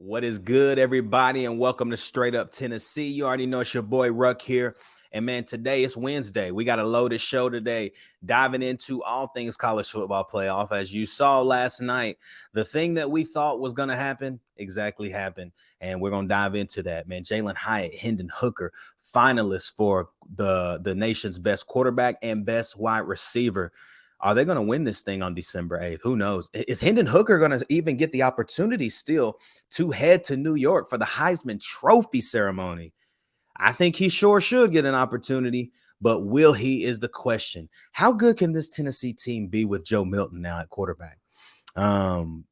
What is good, everybody, and welcome to Straight Up Tennessee. You already know it's your boy Ruck here. And man, today it's Wednesday. We got a loaded show today, diving into all things college football playoff. As you saw last night, the thing that we thought was going to happen exactly happened. And we're going to dive into that, man. Jalin Hyatt, Hendon Hooker, finalists for the nation's best quarterback and best wide receiver. Are they going to win this thing on December 8th? Who knows? Is Hendon Hooker going to even get the opportunity still to head to New York for the Heisman Trophy ceremony? I think he sure should get an opportunity, but will he is the question. How good can this Tennessee team be with Joe Milton now at quarterback? And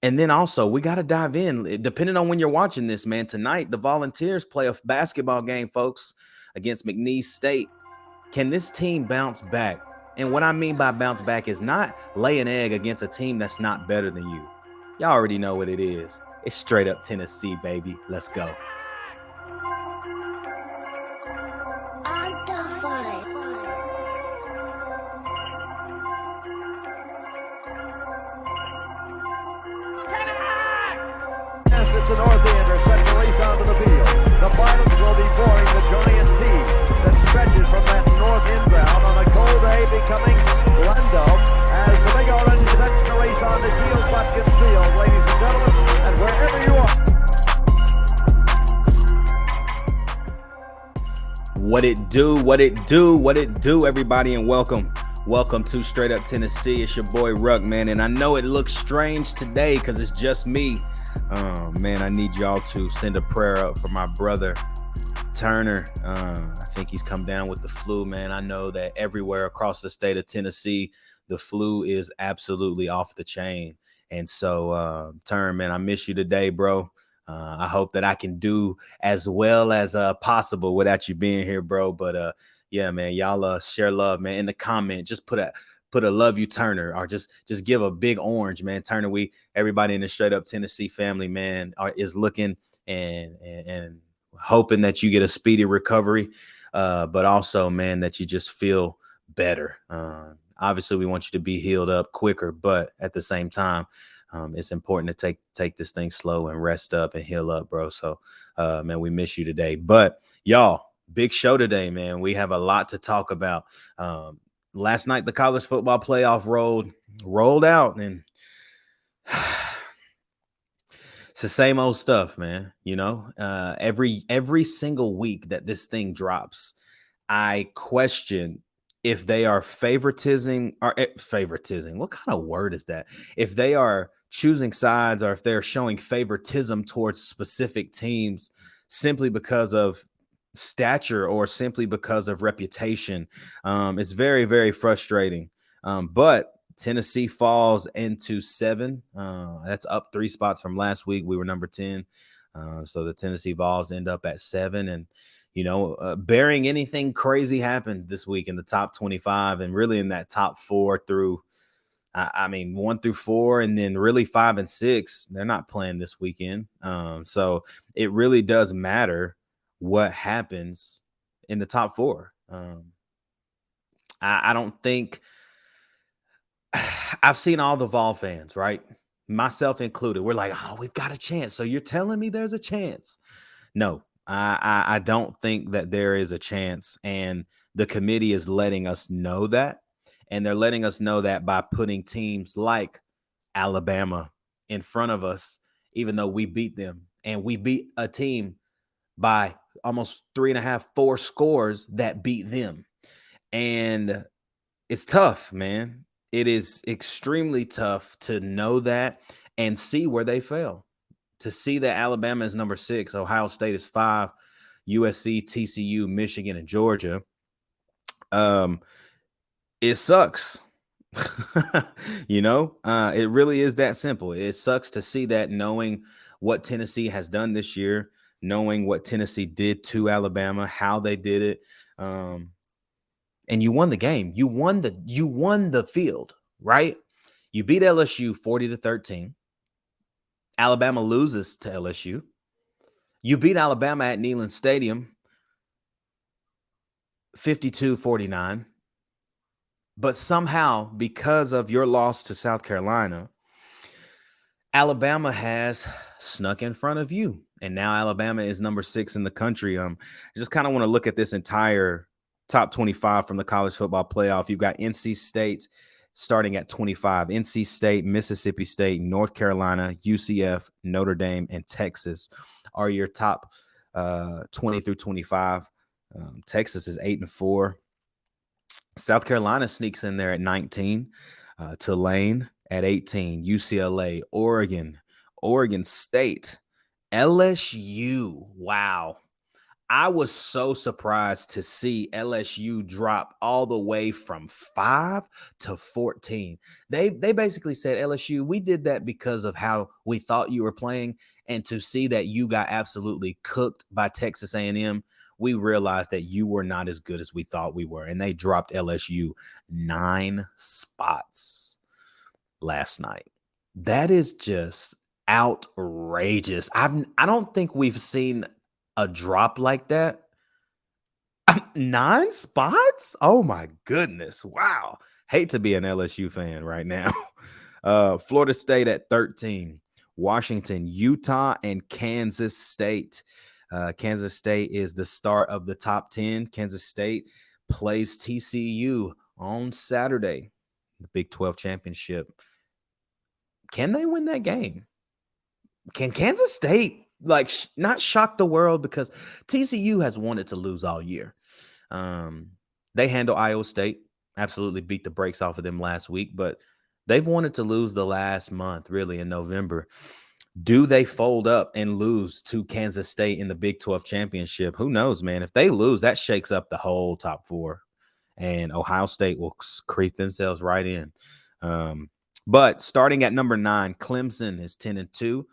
then also, we got to dive in. Depending on when you're watching this, man, tonight the Volunteers play a basketball game, folks, against McNeese State. Can this team bounce back? And what I mean by bounce back is not lay an egg against a team that's not better than you. Y'all already know what it is. It's Straight Up Tennessee, baby. Let's go. The north ender sets the race onto the field. The finals will be boring the giant sea that stretches from that north end ground on a cold day becoming Glendale as the big orange sets the race on the Shield Buskins Field, ladies and gentlemen, and wherever you are. What it do, everybody, and welcome. Welcome to Straight Up Tennessee. It's your boy Ruck, man, and I know it looks strange today because it's just me. Man, I need y'all to send a prayer up for my brother Turner. I think he's come down with the flu, man. I know that everywhere across the state of Tennessee, the flu is absolutely off the chain. And so, Turn, man, I miss you today, bro. I hope that I can do as well as possible without you being here, bro. But yeah, man, y'all share love, man. In the comment, just put a love you Turner, or just give a big orange, man. Turner, everybody in the Straight Up Tennessee family, man, is looking and hoping that you get a speedy recovery, but also, man, that you just feel better. Obviously, we want you to be healed up quicker, but at the same time, it's important to take this thing slow and rest up and heal up, bro. So, man, we miss you today. But y'all, big show today, man. We have a lot to talk about. Last night, the college football playoff rolled out, and it's the same old stuff, man. You know, every single week that this thing drops, I question if they are favoritism. What kind of word is that? If they are choosing sides, or if they're showing favoritism towards specific teams simply because of stature or simply because of reputation. It's very, very frustrating. But Tennessee falls into 7. That's up 3 spots from last week. We were number 10. So the Tennessee Vols end up at 7. And, you know, barring anything crazy happens this week in the top 25 and really in that top 4 through, 1 through 4, and then really 5 and 6, they're not playing this weekend. So it really does matter what happens in the top 4. I don't think I've seen all the Vol fans, right? Myself included. We're like, oh, we've got a chance. So you're telling me there's a chance? No, I don't think that there is a chance. And the committee is letting us know that. And they're letting us know that by putting teams like Alabama in front of us, even though we beat them. And we beat a team by almost 3.5, 4 scores that beat them. And it's tough, man. It is extremely tough to know that and see where they fell. To see that Alabama is number 6, Ohio State is 5, USC, TCU, Michigan, and Georgia. It sucks. You know, it really is that simple. It sucks to see that, knowing what Tennessee has done this year, knowing what Tennessee did to Alabama, how they did it. And you won the game. You won the field, right? You beat LSU 40-13. Alabama loses to LSU. You beat Alabama at Neyland Stadium 52-49. But somehow, because of your loss to South Carolina, Alabama has snuck in front of you, and now Alabama is number 6 in the country. I just kind of want to look at this entire top 25 from the college football playoff. You've got NC State starting at 25, NC State, Mississippi State, North Carolina, UCF, Notre Dame, and Texas are your top 20 through 25. Texas is 8-4. South Carolina sneaks in there at 19. Tulane at 18. UCLA, Oregon State, LSU. Wow. I was so surprised to see LSU drop all the way from 5 to 14. They basically said, LSU, we did that because of how we thought you were playing, and to see that you got absolutely cooked by Texas A&M, we realized that you were not as good as we thought we were, and they dropped LSU 9 spots last night. That is just outrageous. I don't think we've seen a drop like that. 9 spots? Oh my goodness. Wow. Hate to be an LSU fan right now. Florida State at 13. Washington, Utah, and Kansas State. Kansas State is the start of the top 10. Kansas State plays TCU on Saturday, the Big 12 championship. Can they win that game? Can Kansas State not shock the world? Because TCU has wanted to lose all year. They handle Iowa State, absolutely beat the brakes off of them last week, but they've wanted to lose the last month, really, in November. Do they fold up and lose to Kansas State in the Big 12 championship? Who knows, man? If they lose, that shakes up the whole top 4, and Ohio State will creep themselves right in. But starting at number 9, Clemson is 10-2.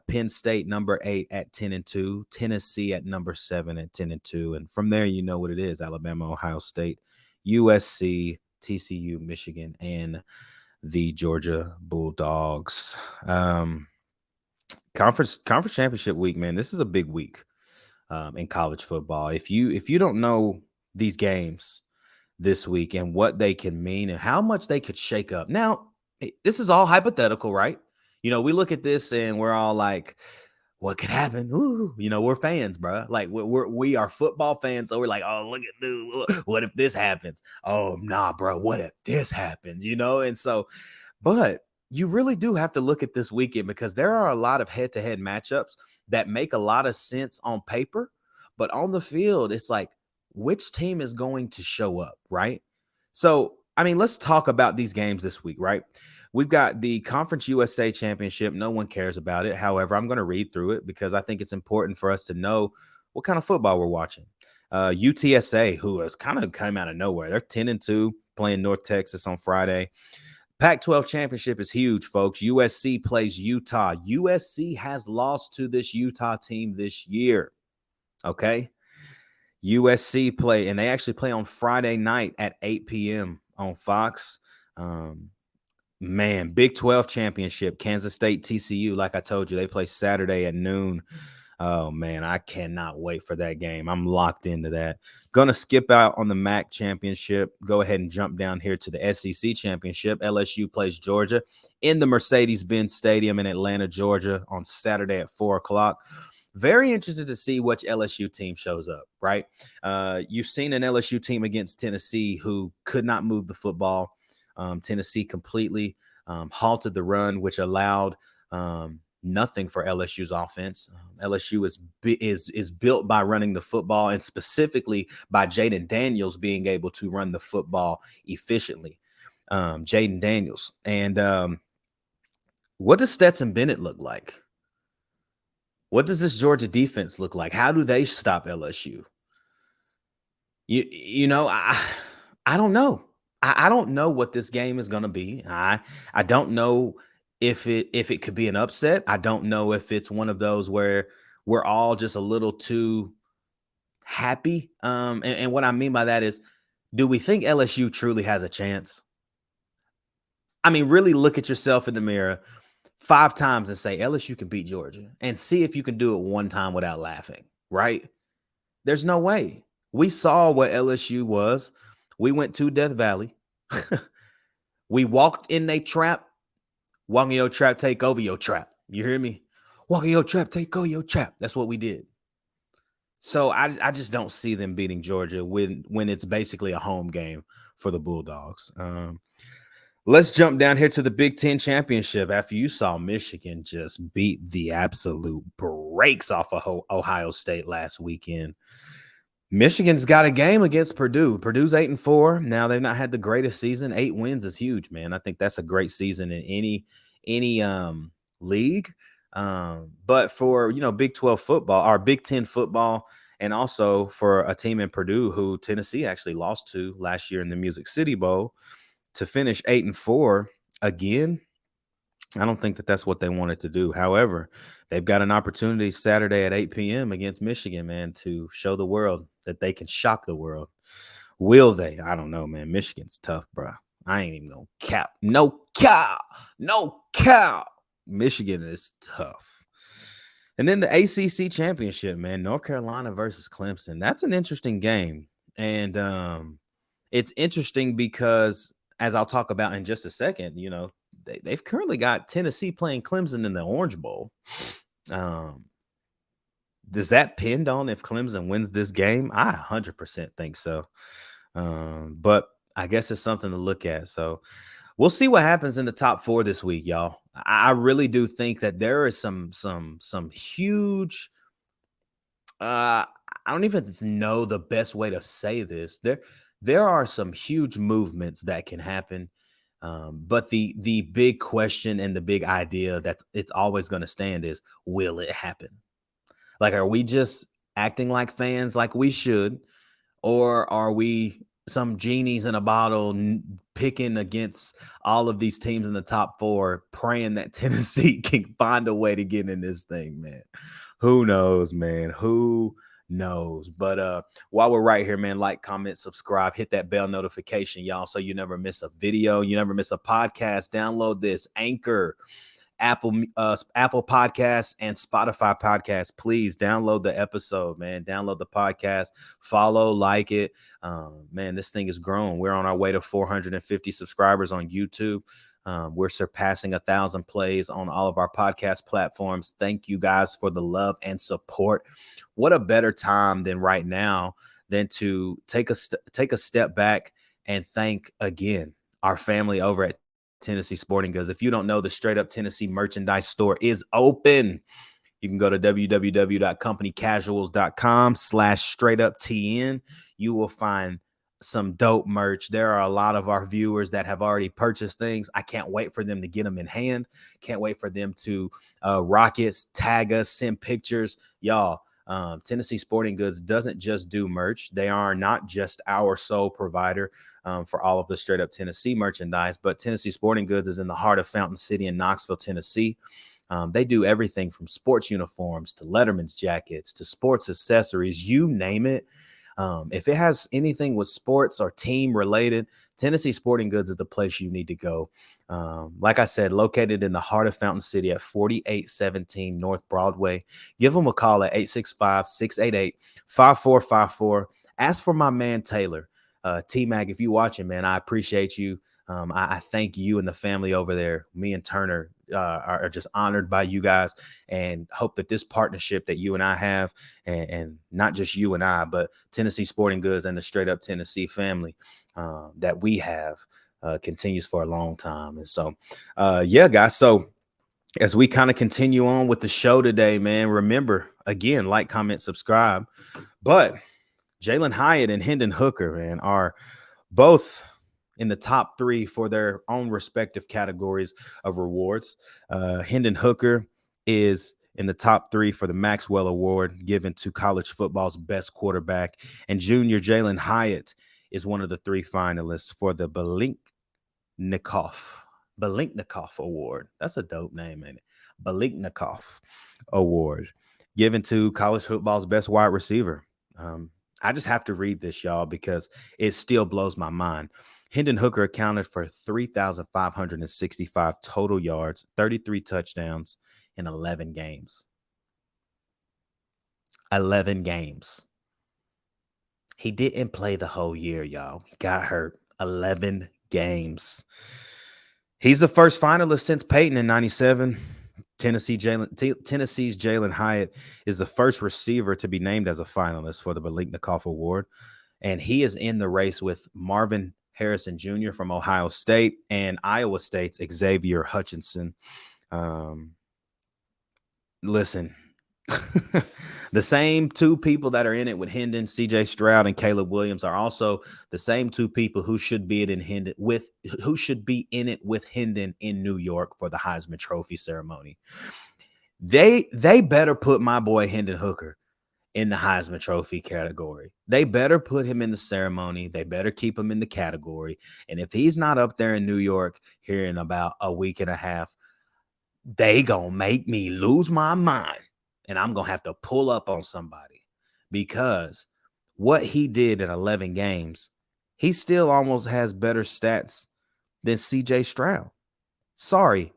Penn State number 8 at 10-2. Tennessee at number 7 at 10-2. And from there, you know what it is: Alabama, Ohio State, USC, TCU, Michigan, and the Georgia Bulldogs. Conference championship week, man. This is a big week in college football. If you don't know these games this week and what they can mean and how much they could shake up. Now, this is all hypothetical, right? We look at this and we're all like, what could happen? Ooh, we're fans, bro. Like we are football fans. So we're like, oh, look at this. What if this happens? Oh, nah, bro. What if this happens? And so, but you really do have to look at this weekend, because there are a lot of head-to-head matchups that make a lot of sense on paper, but on the field, it's like, which team is going to show up, right? So, let's talk about these games this week, right? We've got the Conference USA Championship. No one cares about it. However, I'm going to read through it because I think it's important for us to know what kind of football we're watching. UTSA, who has kind of come out of nowhere. They're 10-2, playing North Texas on Friday. Pac-12 championship is huge, folks. USC plays Utah. USC has lost to this Utah team this year, okay? USC play, and they actually play on Friday night at 8 p.m. on Fox. Man, Big 12 championship, Kansas State, TCU. Like I told you, they play Saturday at noon. Oh, man, I cannot wait for that game. I'm locked into that. Going to skip out on the MAC championship. Go ahead and jump down here to the SEC championship. LSU plays Georgia in the Mercedes-Benz Stadium in Atlanta, Georgia on Saturday at 4 o'clock. Very interested to see which LSU team shows up, right? You've seen an LSU team against Tennessee who could not move the football. Tennessee completely halted the run, which allowed nothing for LSU's offense. LSU is built by running the football, and specifically by Jaden Daniels being able to run the football efficiently. Jaden Daniels. And what does Stetson Bennett look like? What does this Georgia defense look like? How do they stop LSU? I don't know. I don't know what this game is going to be. I don't know if it could be an upset. I don't know if it's one of those where we're all just a little too happy. And what I mean by that is, do we think LSU truly has a chance? Really look at yourself in the mirror 5 times and say LSU can beat Georgia, and see if you can do it one time without laughing, right? There's no way. We saw what LSU was. We went to Death Valley. We walked in a trap. Walk in your trap, take over your trap. You hear me? Walk in your trap, take over your trap. That's what we did. So I just don't see them beating Georgia when it's basically a home game for the Bulldogs. Let's jump down here to the Big Ten championship. After you saw Michigan just beat the absolute brakes off of Ohio State last weekend, Michigan's got a game against Purdue. Purdue's 8-4. Now they've not had the greatest season. 8 wins is huge, man. I think that's a great season in any league. But for Big 12 football or Big 10 football, and also for a team in Purdue who Tennessee actually lost to last year in the Music City Bowl, to finish 8-4 again, I don't think that that's what they wanted to do. However, they've got an opportunity Saturday at 8 p.m. against Michigan, man, to show the world that they can shock the world. Will they? I don't know, man. Michigan's tough, bro. I ain't even gonna cap. No cow. No cow. Michigan is tough. And then the ACC championship, man, North Carolina versus Clemson. That's an interesting game. And it's interesting because, as I'll talk about in just a second, they've currently got Tennessee playing Clemson in the Orange Bowl. Does that depend on if Clemson wins this game? I 100% think so. But I guess it's something to look at. So we'll see what happens in the top 4 this week, y'all. I really do think that there is some huge. I don't even know the best way to say this. There are some huge movements that can happen. But the big question and the big idea that's it's always going to stand is, will it happen? Like, are we just acting like fans like we should? Or are we some genies in a bottle picking against all of these teams in the top 4, praying that Tennessee can find a way to get in this thing, man? Who knows, man? Who knows? But while we're right here, man, like, comment, subscribe, hit that bell notification, y'all, so you never miss a video, you never miss a podcast. Download this Anchor, Apple Podcasts, and Spotify Podcasts. Please download the episode, man. Download the podcast, follow, like it. Man, this thing is growing. We're on our way to 450 subscribers on YouTube. We're surpassing 1,000 plays on all of our podcast platforms. Thank you guys for the love and support. What a better time than right now than to take a step back and thank again our family over at Tennessee Sporting Goods. If you don't know, the Straight Up Tennessee merchandise store is open. You can go to www.companycasuals.com/straightuptn. You will find some dope merch. There are a lot of our viewers that have already purchased things. I can't wait for them to get them in hand. Can't wait for them to rock us, tag us, send pictures. Y'all, Tennessee Sporting Goods doesn't just do merch. They are not just our sole provider for all of the Straight Up Tennessee merchandise, but Tennessee Sporting Goods is in the heart of Fountain City in Knoxville, Tennessee. They do everything from sports uniforms to Letterman's jackets to sports accessories, you name it. If it has anything with sports or team related, Tennessee Sporting Goods is the place you need to go. Like I said, located in the heart of Fountain City at 4817 North Broadway. Give them a call at 865-688-5454. Ask for my man Taylor. T-Mag, if you're watching, man, I appreciate you. I thank you and the family over there. Me and Turner are just honored by you guys, and hope that this partnership that you and I have, and not just you and I, but Tennessee Sporting Goods and the Straight Up Tennessee family that we have continues for a long time. And so, yeah, guys. So as we kind of continue on with the show today, man, remember, again, like, comment, subscribe. But Jalin Hyatt and Hendon Hooker, man, are both in the top 3 for their own respective categories of rewards. Hendon Hooker is in the top 3 for the Maxwell Award given to college football's best quarterback. And junior Jalin Hyatt is one of the 3 finalists for the Belinknikoff Award. That's a dope name, ain't it? Belinknikoff Award given to college football's best wide receiver. I just have to read this, y'all, because it still blows my mind. Hendon Hooker accounted for 3,565 total yards, 33 touchdowns in 11 games. 11 games. He didn't play the whole year, y'all. He got hurt. 11 games. He's the first finalist since Peyton in 97. Tennessee's Jalin Hyatt is the first receiver to be named as a finalist for the Biletnikoff Award. And he is in the race with Marvin Harrison Jr. from Ohio State and Iowa State's Xavier Hutchinson. Listen, the same two people that are in it with Hendon, CJ Stroud, and Caleb Williams are also the same two people who should be in it with Hendon in New York for the Heisman Trophy ceremony. They better put my boy Hendon Hooker in the Heisman Trophy category. They better put him in the ceremony. They better keep him in the category. And if he's not up there in New York here in about a week and a half, they gonna make me lose my mind. And I'm gonna have to pull up on somebody, because what he did in 11 games, he still almost has better stats than CJ Stroud. Sorry,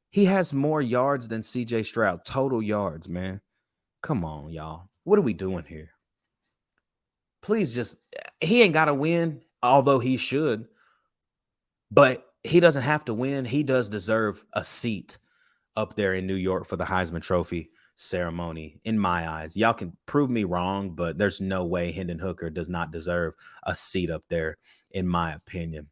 he has more yards than CJ Stroud, total yards, man. Come on, y'all. What are we doing here? Please he ain't got to win, although he should. But he doesn't have to win. He does deserve a seat up there in New York for the Heisman Trophy ceremony, in my eyes. Y'all can prove me wrong, but there's no way Hendon Hooker does not deserve a seat up there, in my opinion.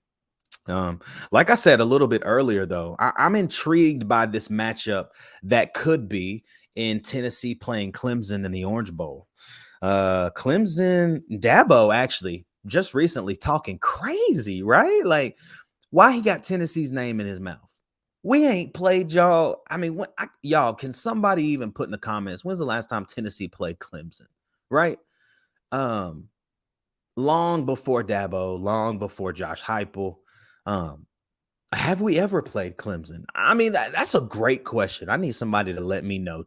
Like I said a little bit earlier, though, I'm intrigued by this matchup that could be in Tennessee playing Clemson in the Orange Bowl. Clemson, Dabo actually just recently talking crazy, right? Like, why he got Tennessee's name in his mouth? We ain't played y'all. I mean, y'all, can somebody even put in the comments, when's the last time Tennessee played Clemson, right? Long before Dabo, long before Josh Heupel. Have we ever played Clemson? I mean, that's a great question. I need somebody to let me know.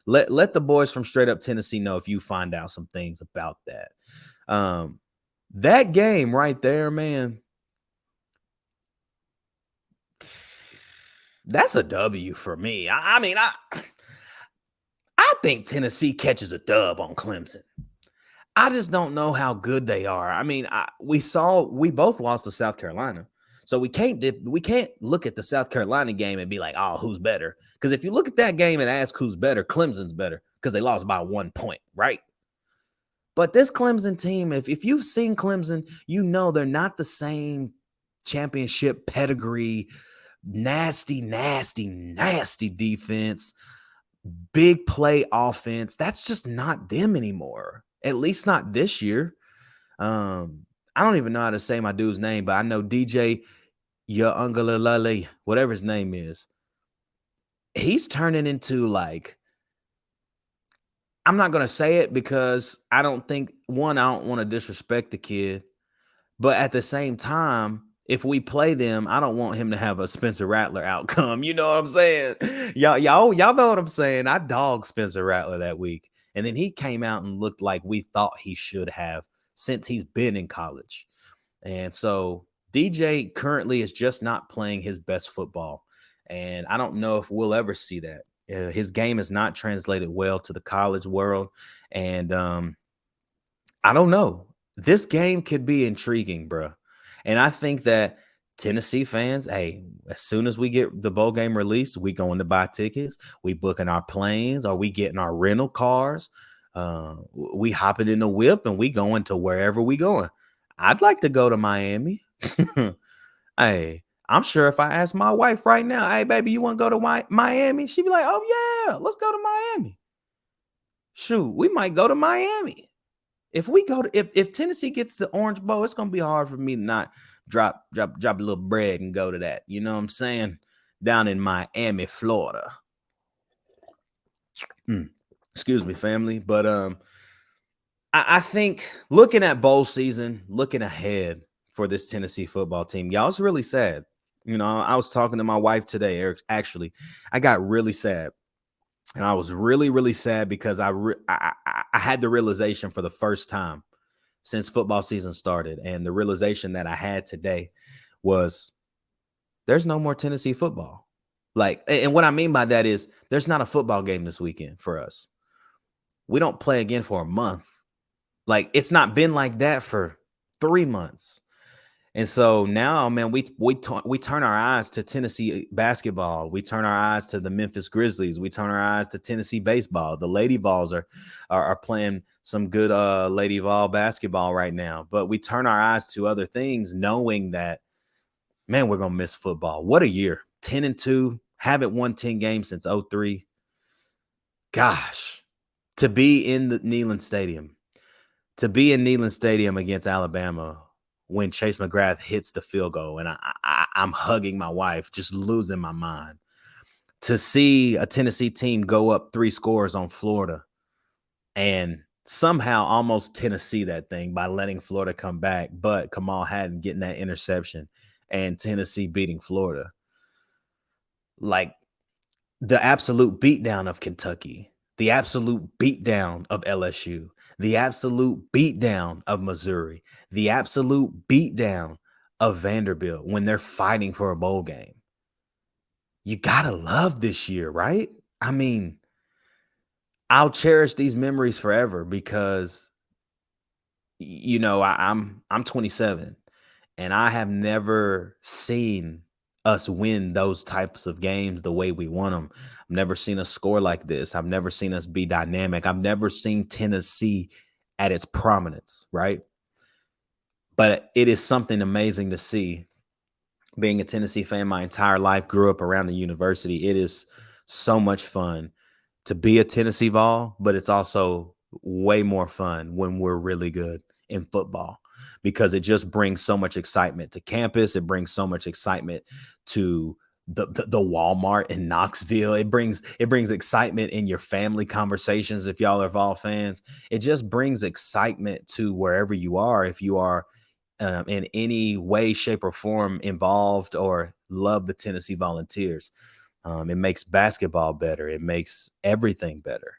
Let the boys from Straight Up Tennessee know if you find out some things about that. That game right there, man, that's a W for me. I mean, I think Tennessee catches a dub on Clemson. I just don't know how good they are. I mean, we both lost to South Carolina. So we can't look at the South Carolina game and be like, oh, who's better? Because if you look at that game and ask who's better, Clemson's better, because they lost by 1 point, right? But this Clemson team, if you've seen Clemson, you know they're not the same championship pedigree, nasty defense, big play offense. That's just not them anymore, at least not this year. I don't even know how to say my dude's name, but I know DJ Yaungalalele, whatever his name is, he's turning into, like, I'm not going to say it because I don't want to disrespect the kid, but at the same time, if we play them, I don't want him to have a Spencer Rattler outcome. You know what I'm saying? Y'all know what I'm saying. I dogged Spencer Rattler that week, and then he came out and looked like we thought he should have since he's been in college. And so DJ currently is just not playing his best football. And I don't know if we'll ever see that. His game is not translated well to the college world. And I don't know. This game could be intriguing, bro. And I think that Tennessee fans, hey, as soon as we get the bowl game released, we going to buy tickets. We booking our planes, or we getting our rental cars. We hopping in the whip and we going to wherever we going. I'd like to go to Miami. Hey, I'm sure if I ask my wife right now, hey, baby, you want to go to Miami? She'd be like, oh, yeah, let's go to Miami. Shoot, we might go to Miami. If Tennessee gets the Orange Bowl, it's going to be hard for me to not drop a little bread and go to that. You know what I'm saying? Down in Miami, Florida. Excuse me, family. But I think looking at bowl season, looking ahead for this Tennessee football team, y'all, it's really sad. You know, I was talking to my wife today, Eric. Actually, I got really sad. And I was really, really sad because I had the realization for the first time since football season started. And the realization that I had today was there's no more Tennessee football. Like, and what I mean by that is there's not a football game this weekend for us. We don't play again for a month. Like, it's not been like that for 3 months. And so now, man, we turn our eyes to Tennessee basketball. We turn our eyes to the Memphis Grizzlies. We turn our eyes to Tennessee baseball. The Lady Vols are playing some good Lady Vol basketball right now. But we turn our eyes to other things, knowing that, man, we're gonna miss football. What a year! 10-2, haven't won 10 games since 03. Gosh, to be in the Neyland Stadium, against Alabama when Chase McGrath hits the field goal, and I'm hugging my wife, just losing my mind. To see a Tennessee team go up 3 scores on Florida and somehow almost Tennessee that thing by letting Florida come back, but Kamal Hadden getting that interception and Tennessee beating Florida. Like, the absolute beatdown of Kentucky, the absolute beatdown of LSU, the absolute beatdown of Missouri, the absolute beatdown of Vanderbilt when they're fighting for a bowl game. You gotta love this year, right? I mean, I'll cherish these memories forever because, you know, I'm 27 and I have never seen us win those types of games the way we won them. I've never seen us score like this. I've never seen us be dynamic. I've never seen Tennessee at its prominence, right? But it is something amazing to see. Being a Tennessee fan my entire life, grew up around the university. It is so much fun to be a Tennessee Vol, but it's also way more fun when we're really good in football because it just brings so much excitement to campus. It brings so much excitement to the Walmart in Knoxville. It brings excitement in your family conversations. If y'all are Vol fans, it just brings excitement to wherever you are. If you are in any way, shape, or form involved or love the Tennessee Volunteers, it makes basketball better. It makes everything better.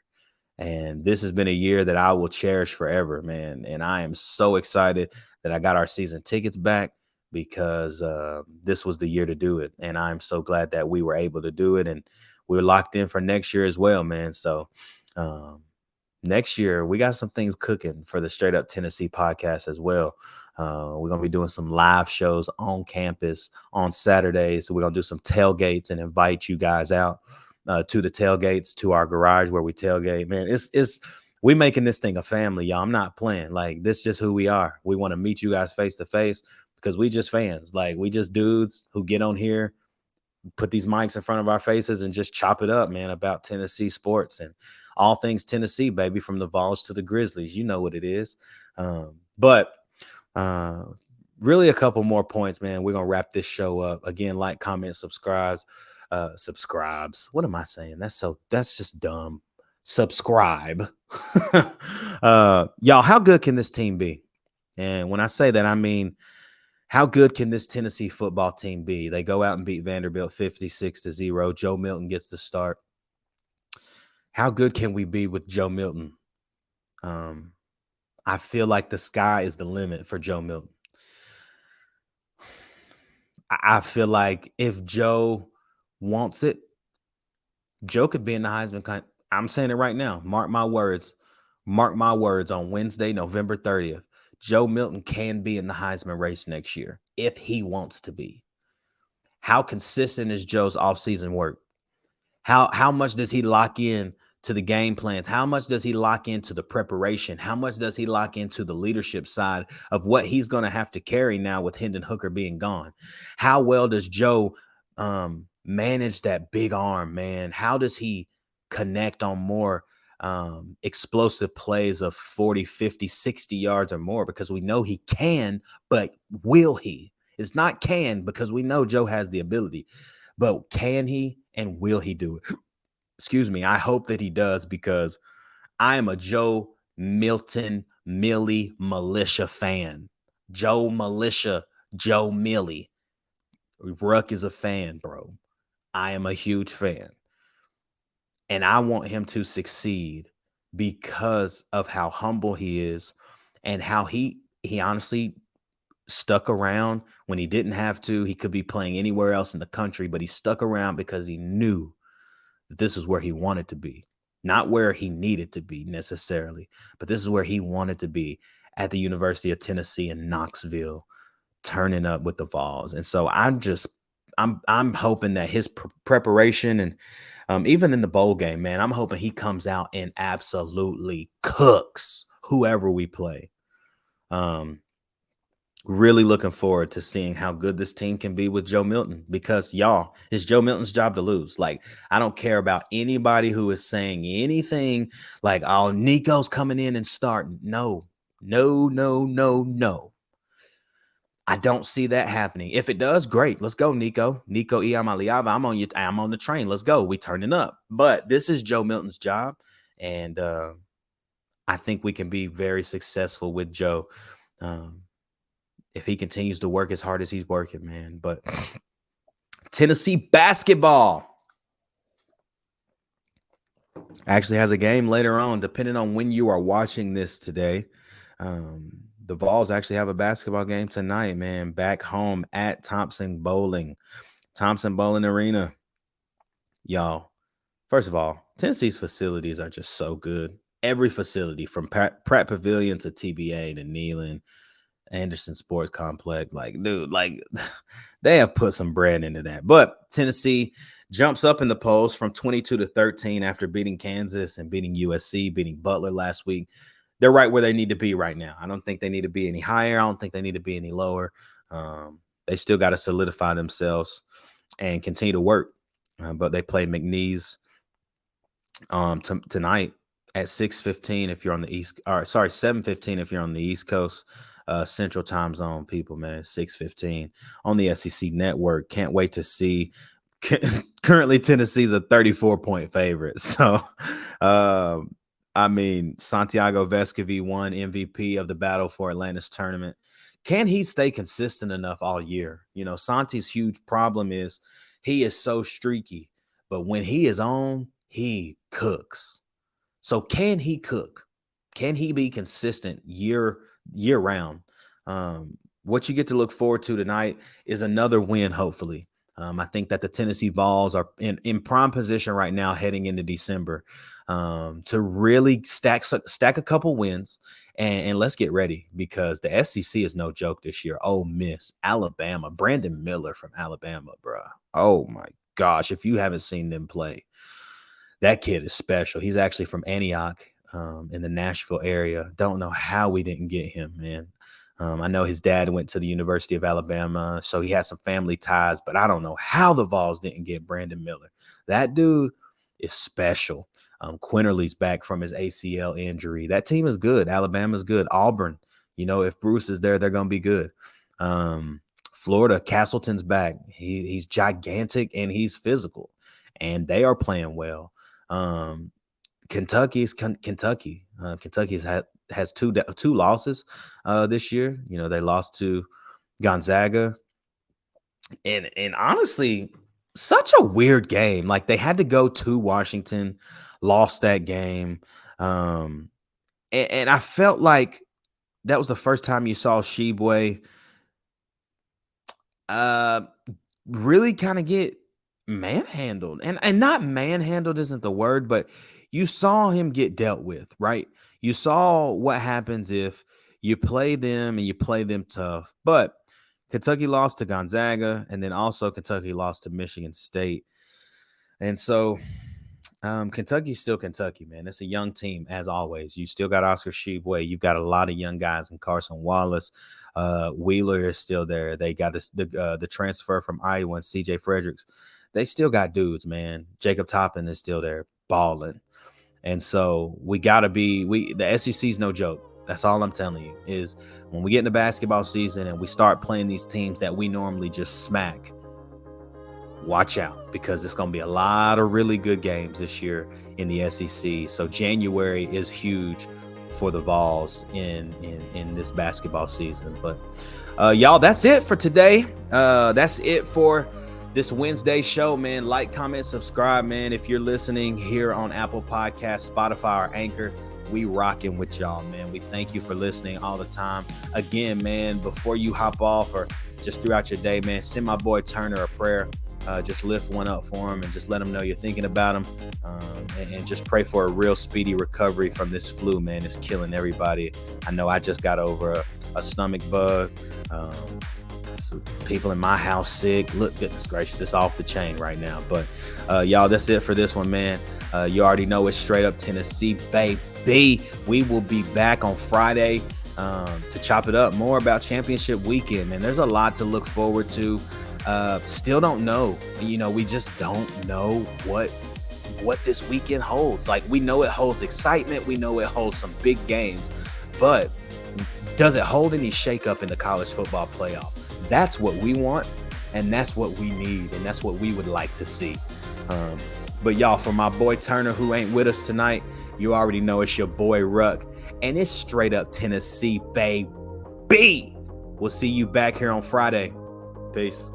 And this has been a year that I will cherish forever, man. And I am so excited that I got our season tickets back because this was the year to do it. And I'm so glad that we were able to do it. And we're locked in for next year as well, man. So next year, we got some things cooking for the Straight Up Tennessee podcast as well. We're going to be doing some live shows on campus on Saturdays. So we're going to do some tailgates and invite you guys out to the tailgates, to our garage where we tailgate. Man, we making this thing a family, y'all. I'm not playing. Like, this is just who we are. We want to meet you guys face to face because we just fans. Like, we just dudes who get on here, put these mics in front of our faces and just chop it up, man, about Tennessee sports and all things Tennessee, baby, from the Vols to the Grizzlies. You know what it is. But really a couple more points, man. We're going to wrap this show up. Again, like, comment, subscribes. What am I saying? That's just dumb. Subscribe. Y'all, how good can this team be? And when I say that, I mean, how good can this Tennessee football team be? They go out and beat Vanderbilt 56-0. Joe Milton gets the start. How good can we be with Joe Milton? I feel like the sky is the limit for Joe Milton. I feel like if Joe wants it, Joe could be in the Heisman. I'm saying it right now. Mark my words. Mark my words on Wednesday, November 30th. Joe Milton can be in the Heisman race next year if he wants to be. How consistent is Joe's offseason work? How much does he lock in to the game plans? How much does he lock into the preparation? How much does he lock into the leadership side of what he's going to have to carry now with Hendon Hooker being gone? How well does Joe manage that big arm, man? How does he connect on more explosive plays of 40, 50, 60 yards or more? Because we know he can, but will he? It's not can, because we know Joe has the ability, but can he and will he do it? Excuse me. I hope that he does, because I am a Joe Milton Millie militia fan. Joe militia, Joe Millie. Ruck is a fan, bro. I am a huge fan. And I want him to succeed because of how humble he is and how he honestly stuck around when he didn't have to. He could be playing anywhere else in the country, but he stuck around because he knew that this is where he wanted to be. Not where he needed to be necessarily, but this is where he wanted to be, at the University of Tennessee in Knoxville, turning up with the Vols. And so I'm hoping that his preparation and even in the bowl game, man, I'm hoping he comes out and absolutely cooks whoever we play. Really looking forward to seeing how good this team can be with Joe Milton, because y'all, it's Joe Milton's job to lose. Like, I don't care about anybody who is saying anything like, oh, Nico's coming in and starting. No. I don't see that happening. If it does, great. Let's go, Nico. Nico Iamaleava. I'm on the train. Let's go. We turning up. But this is Joe Milton's job. And I think we can be very successful with Joe. If he continues to work as hard as he's working, man. But Tennessee basketball actually has a game later on, depending on when you are watching this today. The Vols actually have a basketball game tonight, man, back home at Thompson Bowling Arena. Y'all, first of all, Tennessee's facilities are just so good. Every facility from Pratt Pavilion to TBA to Neyland, Anderson Sports Complex, like, dude, like, they have put some bread into that. But Tennessee jumps up in the polls from 22-13 after beating Kansas and beating USC, beating Butler last week. They're right where they need to be right now. I don't think they need to be any higher. I don't think they need to be any lower. They still got to solidify themselves and continue to work. But they play McNeese tonight at 6:15 if you're on the East. Or sorry, 7:15 if you're on the East Coast. Central Time Zone, people, man. 6:15 on the SEC Network. Can't wait to see. Currently, Tennessee's a 34-point favorite. So, I mean, Santiago Vescovi won MVP of the Battle for Atlantis tournament. Can he stay consistent enough all year? You know, Santi's huge problem is he is so streaky, but when he is on, he cooks. So can he cook? Can he be consistent year round? What you get to look forward to tonight is another win, hopefully. I think that the Tennessee Vols are in prime position right now heading into December to really stack a couple wins. And let's get ready, because the SEC is no joke this year. Ole Miss, Alabama, Brandon Miller from Alabama, bro. Oh, my gosh. If you haven't seen them play, that kid is special. He's actually from Antioch in the Nashville area. Don't know how we didn't get him, man. I know his dad went to the University of Alabama, so he has some family ties, but I don't know how the Vols didn't get Brandon Miller. That dude is special. Quinterly's back from his ACL injury. That team is good. Alabama's good. Auburn, you know, if Bruce is there, they're going to be good. Florida, Castleton's back. He's gigantic and he's physical, and they are playing well. Kentucky's Kentucky. Kentucky's has two losses this year. You know, they lost to Gonzaga, and honestly, such a weird game. Like, they had to go to Washington, lost that game, and I felt like that was the first time you saw Shibwe really kind of get manhandled, and not manhandled isn't the word, but you saw him get dealt with, right? You saw what happens if you play them and you play them tough. But Kentucky lost to Gonzaga, and then also Kentucky lost to Michigan State. And so Kentucky's still Kentucky, man. It's a young team, as always. You still got Oscar Tshiebwe. You've got a lot of young guys in Carson Wallace. Wheeler is still there. They got the transfer from Iowa and CJ Fredericks. They still got dudes, man. Jacob Toppin is still there, balling. And so we got to be – the SEC is no joke. That's all I'm telling you, is when we get into basketball season and we start playing these teams that we normally just smack, watch out, because it's going to be a lot of really good games this year in the SEC. So January is huge for the Vols in this basketball season. But y'all, that's it for today. That's it for this Wednesday show, man. Like, comment, subscribe, man. If you're listening here on Apple Podcasts, Spotify, or Anchor, we rocking with y'all, man. We thank you for listening all the time. Again, man, before you hop off or just throughout your day, man, send my boy Turner a prayer. Just lift one up for him and just let him know you're thinking about him, and just pray for a real speedy recovery from this flu, man. It's killing everybody. I know I just got over a stomach bug. people in my house sick. Look, goodness gracious, it's off the chain right now. But y'all, that's it for this one, man. You already know it's Straight Up Tennessee, baby. We will be back on Friday to chop it up more about championship weekend, man. There's a lot to look forward to. Still don't know. We just don't know what this weekend holds. Like, we know it holds excitement. We know it holds some big games, but does it hold any shakeup in the college football playoff? That's what we want, and that's what we need, and that's what we would like to see. But y'all, for my boy Turner, who ain't with us tonight, you already know it's your boy Ruck, and it's Straight Up Tennessee, baby. We'll see you back here on Friday. Peace.